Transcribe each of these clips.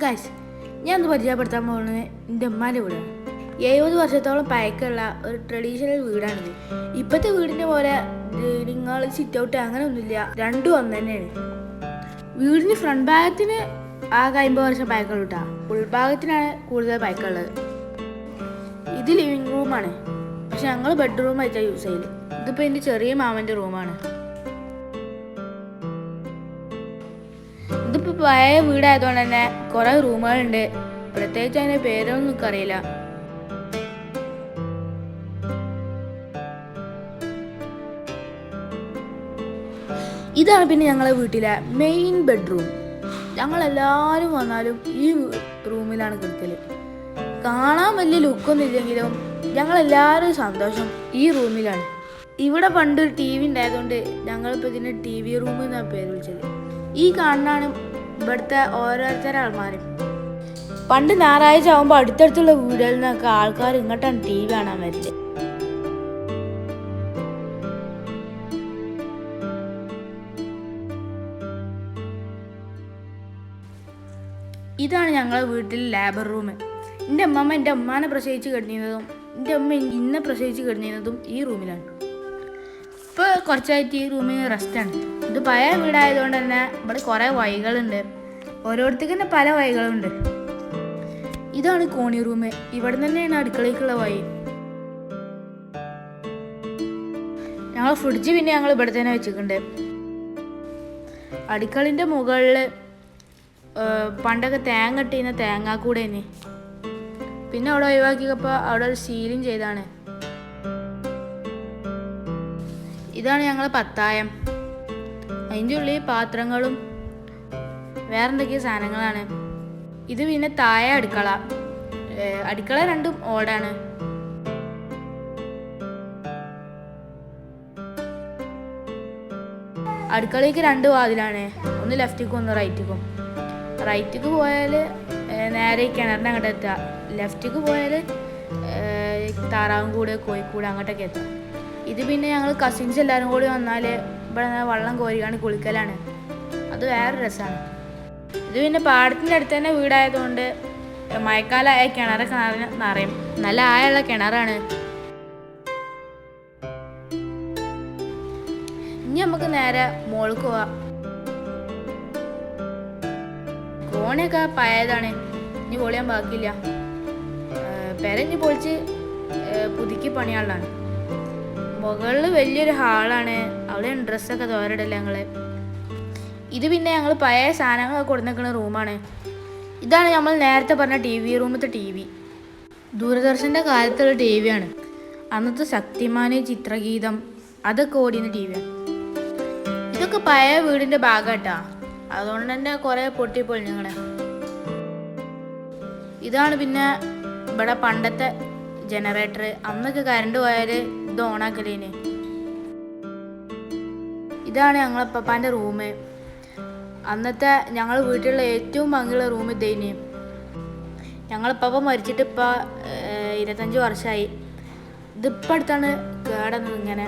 Guys, ഞാൻ ഒന്ന് പരിചയപ്പെടുത്താൻ പോകുന്നത് എൻ്റെ ഉമ്മാൻ്റെ വീടാണ്. 70 വർഷത്തോളം പഴക്കമുള്ള ഒരു ട്രഡീഷണൽ വീടാണിത്. ഇപ്പോഴത്തെ വീടിൻ്റെ പോലെ നിങ്ങൾ സിറ്റ് ഔട്ട് അങ്ങനെ ഒന്നുമില്ല, രണ്ടും ഒന്ന് തന്നെയാണ്. വീടിന് ഫ്രണ്ട് ഭാഗത്തിന് ആകെ 50 വർഷം പഴക്കമുള്ളൂ കേട്ടോ. ഉൾഭാഗത്തിനാണ് കൂടുതൽ പഴക്കമുള്ളത്. ഇത് ലിവിങ് റൂമാണ്, പക്ഷെ ഞങ്ങൾ ബെഡ്റൂം ആയിട്ടാണ് യൂസ് ചെയ്യല്. ഇതിപ്പോൾ എൻ്റെ ചെറിയ മാമൻ്റെ റൂമാണ്. ഇതിപ്പോൾ പഴയ വീടായതുകൊണ്ട് തന്നെ കുറേ റൂമുകളുണ്ട്. പ്രത്യേകിച്ച് അതിൻ്റെ പേരൊന്നും എനിക്കറിയില്ല. ഇതാണ് പിന്നെ ഞങ്ങളെ വീട്ടിലെ മെയിൻ ബെഡ്റൂം. ഞങ്ങളെല്ലാവരും വന്നാലും ഈ റൂമിലാണ് കിടക്കൽ. കാണാൻ വലിയ ലുക്കൊന്നും ഇല്ലെങ്കിലും ഞങ്ങളെല്ലാവരും സന്തോഷം ഈ റൂമിലാണ്. ഇവിടെ പണ്ടൊരു ടി വി ഉണ്ടായതുകൊണ്ട് ഞങ്ങളിപ്പോൾ ഇതിന് TV റൂം എന്നാണ് പേര് വിളിച്ചത്. ഈ കാണാനാണ് ഇവിടുത്തെ ഓരോരുത്തരുടെ ആൾമാരും. പണ്ട് ഞായറാഴ്ച ആകുമ്പോൾ അടുത്തടുത്തുള്ള വീടുകളിൽ നിന്നൊക്കെ ആൾക്കാർ ഇങ്ങോട്ടാണ് TV കാണാൻ വരില്ല. ഇതാണ് ഞങ്ങളെ വീട്ടിൽ ലേബർ റൂം. എൻ്റെ അമ്മമ്മ എൻ്റെ അമ്മാനെ പ്രസവിച്ച് കിടന്നിരുന്നതും എൻ്റെ അമ്മ ഇന്നെ പ്രസവിച്ച് കിടന്നിരുന്നതും ഈ റൂമിലാണ്. ഇപ്പോൾ കുറച്ചായിട്ട് ഈ റൂമിൽ റെസ്റ്റാണ്. ഇത് പഴയ വീടായതുകൊണ്ട് തന്നെ ഇവിടെ കുറേ വഴികളുണ്ട്. ഓരോരുത്തർക്ക് തന്നെ പല വഴികളുണ്ട്. ഇതാണ് കോണി റൂം. ഇവിടെ തന്നെയാണ് അടുക്കളയ്ക്കുള്ള വഴി. ഞങ്ങൾ ഫ്രിഡ്ജ് പിന്നെ ഞങ്ങൾ ഇവിടെ തന്നെ വെച്ചിട്ടുണ്ട്. അടുക്കളൻ്റെ മുകളിൽ പണ്ടൊക്കെ തേങ്ങ ഇട്ടിരുന്ന തേങ്ങാക്കൂടെ തന്നെ. പിന്നെ അവിടെ ഒഴിവാക്കിയപ്പോൾ അവിടെ ഒരു സീലിംഗ് ചെയ്താണ്. ഇതാണ് ഞങ്ങൾ പത്തായം. അതിൻ്റെ ഉള്ളിൽ പാത്രങ്ങളും വേറെ എന്തൊക്കെയോ സാധനങ്ങളാണ്. ഇത് പിന്നെ താഴെ അടുക്കള. അടുക്കള രണ്ടും ഓടാണ്. അടുക്കളയ്ക്ക് 2 വാതിലാണ്, ഒന്ന് ലെഫ്റ്റിക്കും ഒന്ന് റൈറ്റിക്കും. റൈറ്റിക്ക് പോയാൽ നേരെ കിണറിന് അങ്ങോട്ട് എത്തുക. ലെഫ്റ്റിക്ക് പോയാൽ താറാവും കൂട് കോഴിക്കൂട് അങ്ങോട്ടൊക്കെ എത്തുക. ഇത് പിന്നെ ഞങ്ങൾ കസിൻസ് എല്ലാവരും കൂടി വന്നാൽ ഇവിടെ വെള്ളം കോരിക്കാണ് കുളിക്കലാണ്. അത് വേറെ രസമാണ്. ഇത് പിന്നെ പാടത്തിൻ്റെ അടുത്ത് തന്നെ വീടായതുകൊണ്ട് മഴക്കാലമായ കിണറൊക്കെ നിറയും. നല്ല ആഴമുള്ള കിണറാണ്. ഇനി നമുക്ക് നേരെ മോൾക്ക് പോവാം. കോണിയൊക്കെ പഴയതാണ്, ഇനി പൊളിയാൻ ബാക്കിയില്ല. പെരഞ്ഞ് പൊളിച്ച് പുതുക്കി പണിയാളാണ്. മുകളിൽ വലിയൊരു ഹാളാണ്, അവിടെ ഡ്രസ്സൊക്കെ തോരടില്ല ഞങ്ങൾ. ഇത് പിന്നെ ഞങ്ങൾ പഴയ സാധനങ്ങളൊക്കെ കൊടുന്നിരിക്കുന്ന റൂമാണ്. ഇതാണ് നമ്മൾ നേരത്തെ പറഞ്ഞ TV റൂമത്തെ TV. ദൂരദർശൻ്റെ കാലത്തുള്ള TV ആണ്. അന്നത്തെ ശക്തിമാൻ, ചിത്രഗീതം അതൊക്കെ ഓടിയുന്ന TV ആണ്. ഇതൊക്കെ പഴയ വീടിൻ്റെ ഭാഗമായിട്ടാ, അതുകൊണ്ട് തന്നെ കുറേ പൊട്ടിപ്പൊളിഞ്ഞങ്ങളെ. ഇതാണ് പിന്നെ ഇവിടെ പണ്ടത്തെ ജനറേറ്റർ. അന്നൊക്കെ കറണ്ട് പോയാൽ ഇത് ഓണാക്കലേന്. ഇതാണ് ഞങ്ങളെ പപ്പാൻ്റെ റൂം. അന്നത്തെ ഞങ്ങൾ വീട്ടിലുള്ള ഏറ്റവും ഭംഗിയുള്ള റൂം ഇതേന്. ഞങ്ങളിപ്പം മരിച്ചിട്ട് ഇപ്പോൾ 25 വർഷമായി. ഇതിപ്പോൾ അടുത്താണ് കേടന്നത്. ഇങ്ങനെ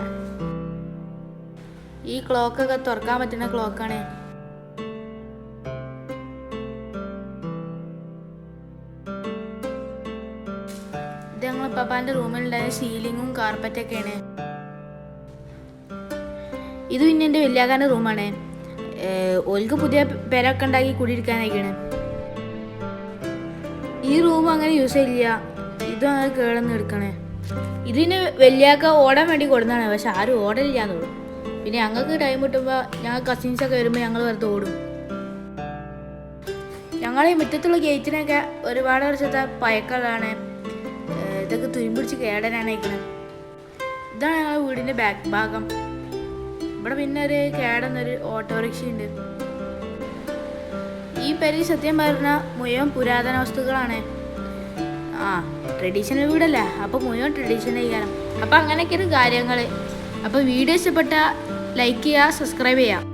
ഈ ക്ലോക്കൊക്കെ തുറക്കാൻ പറ്റുന്ന ക്ലോക്കാണ്. ഇത് ഞങ്ങൾ പപ്പാൻ്റെ റൂമിലുണ്ടായ സീലിങ്ങും കാർപ്പറ്റൊക്കെയാണ്. ഇത് പിന്നെ എൻ്റെ വലിയാക്കാൻ്റെ റൂമാണ്. ഓൽക്ക് പുതിയ പെരൊക്കെ ഉണ്ടാക്കി കുടിയിരിക്കാനായിക്കാണ്. ഈ റൂം അങ്ങനെ യൂസ് ചെയ്യില്ല, ഇതും അങ്ങനെ കേടന്ന് എടുക്കണേ. ഇതിന് വലിയാക്ക ഓടാൻ വേണ്ടി കൊടുന്നതാണ്, പക്ഷെ ആരും ഓടലില്ലാന്ന് തോന്നും. പിന്നെ ഞങ്ങൾക്ക് ടൈം കിട്ടുമ്പോൾ ഞങ്ങൾ കസിൻസൊക്കെ വരുമ്പോൾ ഞങ്ങൾ വെറുതെ ഓടും. ഞങ്ങൾ ഈ മുറ്റത്തുള്ള ഗേറ്റിനൊക്കെ ഒരുപാട് വർഷത്തെ പഴക്കമുള്ളതാണ്. ഇതൊക്കെ തുരുമ്പിടിച്ച് കേടാനാണ് അയക്കുന്നത്. ഇതാണ് ഞങ്ങളുടെ വീടിൻ്റെ ബാക്ക് ഭാഗം. ഇവിടെ പിന്നെ ഒരു കേടന്നൊരു ഓട്ടോറിക്ഷ ഉണ്ട്. ഈ പേരിൽ സത്യം പറഞ്ഞാൽ മുഴുവൻ പുരാതന വസ്തുക്കളാണ്. ട്രഡീഷണൽ വീടല്ലേ, അപ്പോൾ മുഴുവൻ ട്രഡീഷണൽ കാരണം. അപ്പോൾ അങ്ങനെയൊക്കെയാണ് കാര്യങ്ങൾ. അപ്പോൾ വീഡിയോ ഇഷ്ടപ്പെട്ടാൽ ലൈക്ക് ചെയ്യുക, സബ്സ്ക്രൈബ് ചെയ്യുക.